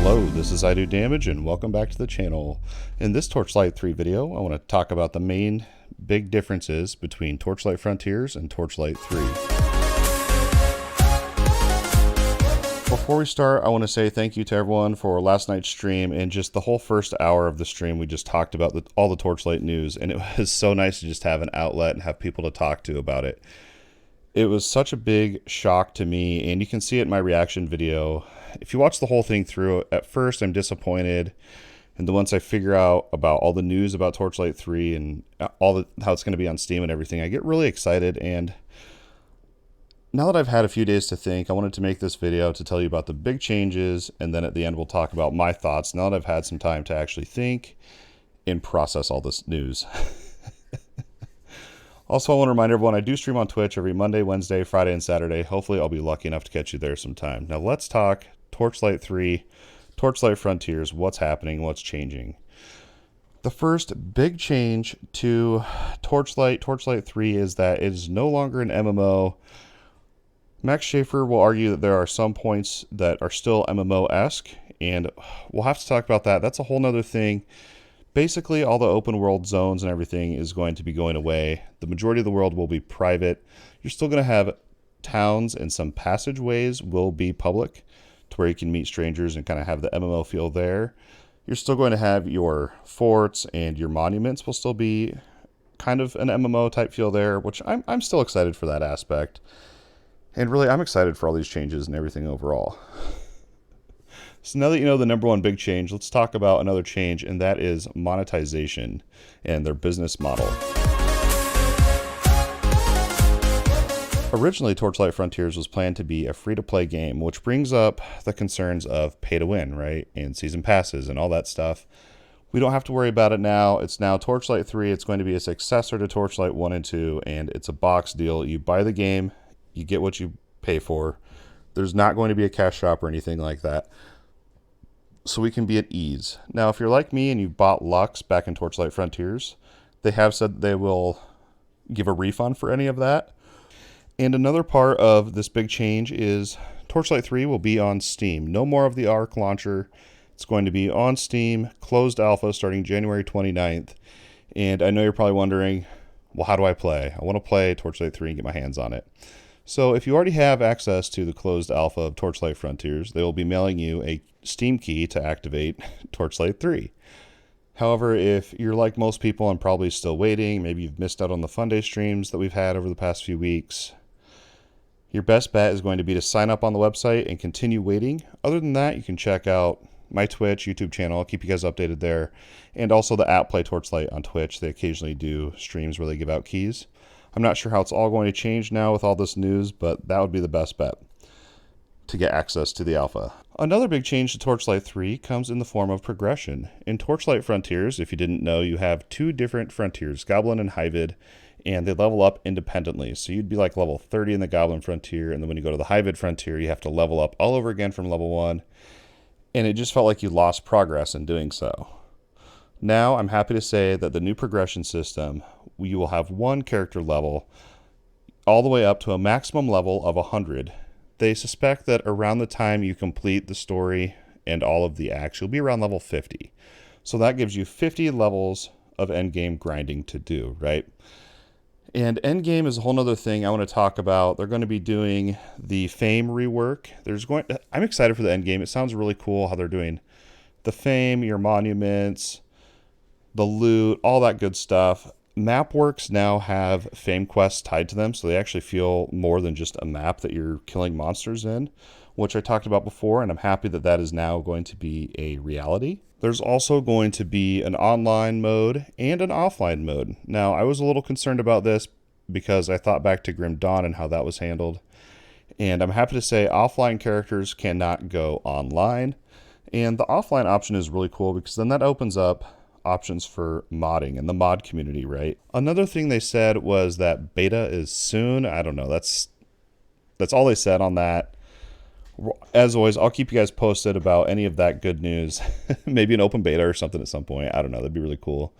Hello, this is I Do Damage and welcome back to the channel. In this Torchlight 3 video, I want to talk about the main big differences between Torchlight Frontiers and Torchlight 3. Before we start, I want to say thank you to everyone for last night's stream and just the whole first hour of the stream. We just talked about all the Torchlight news, and it was so nice to just have an outlet and have people to talk to about it. It was such a big shock to me, and you can see it in my reaction video. If you watch the whole thing through, at first I'm disappointed, and then once I figure out about all the news about Torchlight 3 and how it's going to be on Steam and everything, I get really excited. And now that I've had a few days to think, I wanted to make this video to tell you about the big changes, and then at the end we'll talk about my thoughts now that I've had some time to actually think and process all this news. Also, I want to remind everyone I do stream on Twitch every Monday, Wednesday, Friday, and Saturday. Hopefully I'll be lucky enough to catch you there sometime. Now let's talk Torchlight 3, Torchlight Frontiers, what's happening, what's changing. The first big change to Torchlight 3 is that it is no longer an MMO. Max Schaefer will argue that there are some points that are still MMO-esque, and we'll have to talk about that. That's a whole nother thing. Basically, all the open world zones and everything is going to be going away. The majority of the world will be private. You're still going to have towns, and some passageways will be public to where you can meet strangers and kind of have the MMO feel there. You're still going to have your forts, and your monuments will still be kind of an MMO type feel there, which I'm still excited for that aspect. And really, I'm excited for all these changes and everything overall. So now that you know the number one big change, let's talk about another change, and that is monetization and their business model. Originally, Torchlight Frontiers was planned to be a free-to-play game, which brings up the concerns of pay-to-win, right? And season passes and all that stuff. We don't have to worry about it now. It's now Torchlight 3. It's going to be a successor to Torchlight 1 and 2, and it's a box deal. You buy the game, you get what you pay for. There's not going to be a cash shop or anything like that. So we can be at ease. Now, if you're like me and you bought Lux back in Torchlight Frontiers, they have said they will give a refund for any of that. And another part of this big change is Torchlight 3 will be on Steam. No more of the Arc launcher. It's going to be on Steam, closed alpha starting January 29th. And I know you're probably wondering, well, how do I play? I want to play Torchlight 3 and get my hands on it. So if you already have access to the closed alpha of Torchlight Frontiers, they will be mailing you a Steam key to activate Torchlight 3. However, if you're like most people and probably still waiting, maybe you've missed out on the Fun Day streams that we've had over the past few weeks, your best bet is going to be to sign up on the website and continue waiting. Other than that, you can check out my Twitch, YouTube channel. I'll keep you guys updated there. And also the app Play Torchlight on Twitch. They occasionally do streams where they give out keys. I'm not sure how it's all going to change now with all this news, but that would be the best bet to get access to the alpha. Another big change to Torchlight 3 comes in the form of progression. In Torchlight Frontiers, if you didn't know, you have two different frontiers, Goblin and Hyvid, and they level up independently. So you'd be like level 30 in the Goblin frontier, and then when you go to the Hyvid frontier, you have to level up all over again from level 1, and it just felt like you lost progress in doing so. Now, I'm happy to say that the new progression system, you will have one character level all the way up to a maximum level of 100. They suspect that around the time you complete the story and all of the acts, you'll be around level 50. So that gives you 50 levels of endgame grinding to do, right? And endgame is a whole nother thing I want to talk about. They're going to be doing the fame rework. I'm excited for the endgame. It sounds really cool how they're doing the fame, your monuments, the loot, all that good stuff. Mapworks now have fame quests tied to them, so they actually feel more than just a map that you're killing monsters in, which I talked about before, and I'm happy that that is now going to be a reality. There's also going to be an online mode and an offline mode. Now, I was a little concerned about this because I thought back to Grim Dawn and how that was handled, and I'm happy to say offline characters cannot go online, and the offline option is really cool because then that opens up options for modding and the mod community, right? Another thing they said was that beta is soon. I don't know. That's all they said on that. As always, I'll keep you guys posted about any of that good news. Maybe an open beta or something at some point. I don't know. That'd be really cool.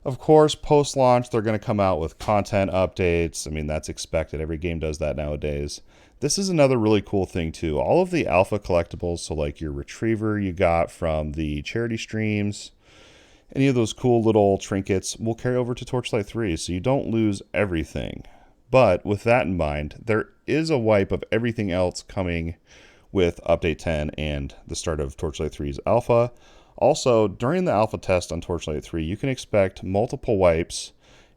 Of course, post-launch, they're going to come out with content updates. I mean, that's expected. Every game does that nowadays. This is another really cool thing, too. All of the alpha collectibles, so like your retriever you got from the charity streams, any of those cool little trinkets will carry over to Torchlight 3, so you don't lose everything. But with that in mind, there is a wipe of everything else coming with Update 10 and the start of Torchlight 3's alpha. Also, during the alpha test on Torchlight 3, you can expect multiple wipes,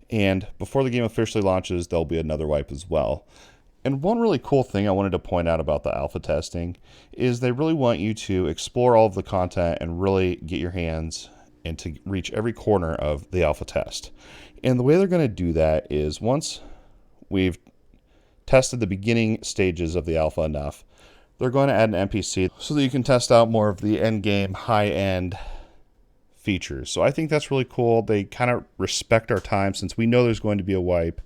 and before the game officially launches, there'll be another wipe as well. And one really cool thing I wanted to point out about the alpha testing is they really want you to explore all of the content and really get your hands and to reach every corner of the alpha test. And the way they're going to do that is once we've tested the beginning stages of the alpha enough, they're going to add an NPC so that you can test out more of the end game high-end features. So I think that's really cool. They kind of respect our time since we know there's going to be a wipe.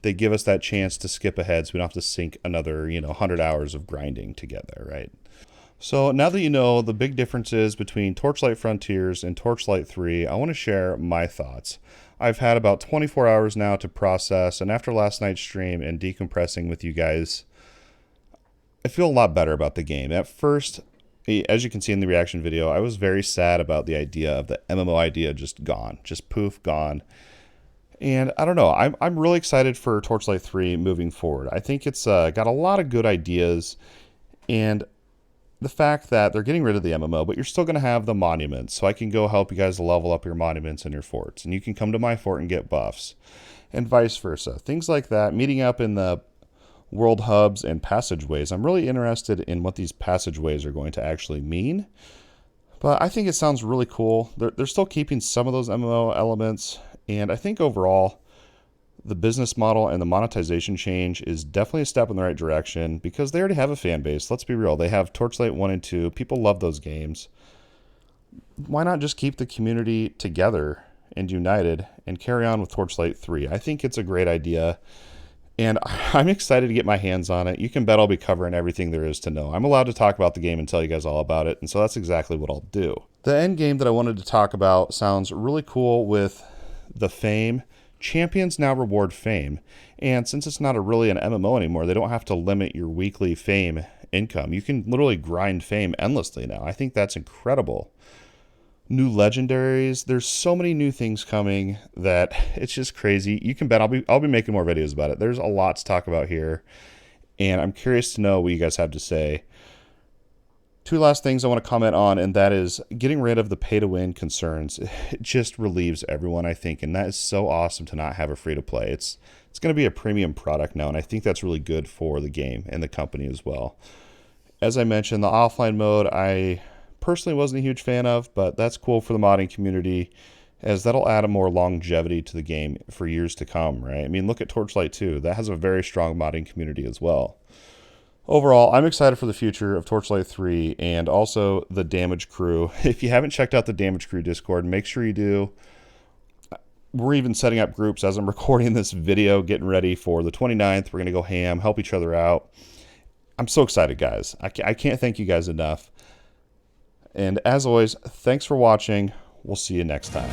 They give us that chance to skip ahead so we don't have to sink another, 100 hours of grinding together, right? So now that you know the big differences between Torchlight Frontiers and Torchlight 3, I want to share my thoughts. I've had about 24 hours now to process, and after last night's stream and decompressing with you guys, I feel a lot better about the game. At first, as you can see in the reaction video, I was very sad about the idea of the MMO idea just gone, just poof, gone. And I don't know, I'm really excited for Torchlight 3 moving forward. I think it's got a lot of good ideas, and the fact that they're getting rid of the MMO, but you're still going to have the monuments, so I can go help you guys level up your monuments and your forts, and you can come to my fort and get buffs, and vice versa. Things like that, meeting up in the world hubs and passageways. I'm really interested in what these passageways are going to actually mean, but I think it sounds really cool. They're still keeping some of those MMO elements, and I think overall, the business model and the monetization change is definitely a step in the right direction because they already have a fan base. Let's be real. They have Torchlight 1 and 2. People love those games. Why not just keep the community together and united and carry on with Torchlight 3? I think it's a great idea, and I'm excited to get my hands on it. You can bet I'll be covering everything there is to know. I'm allowed to talk about the game and tell you guys all about it, and so that's exactly what I'll do. The end game that I wanted to talk about sounds really cool with the fame. Champions now reward fame, and since it's not really an MMO anymore, they don't have to limit your weekly fame income. You can literally grind fame endlessly now. I think that's incredible. New legendaries, there's so many new things coming that it's just crazy. You can bet I'll be making more videos about it. There's a lot to talk about here, and I'm curious to know what you guys have to say. Two last things I want to comment on, and that is getting rid of the pay-to-win concerns. It just relieves everyone, I think, and that is so awesome to not have a free-to-play. It's going to be a premium product now, and I think that's really good for the game and the company as well. As I mentioned, the offline mode I personally wasn't a huge fan of, but that's cool for the modding community, as that'll add a more longevity to the game for years to come, right? I mean, look at Torchlight 2. That has a very strong modding community as well. Overall, I'm excited for the future of Torchlight 3 and also the Damage Crew. If you haven't checked out the Damage Crew Discord, make sure you do. We're even setting up groups as I'm recording this video, getting ready for the 29th. We're going to go ham, help each other out. I'm so excited, guys. I can't thank you guys enough. And as always, thanks for watching. We'll see you next time.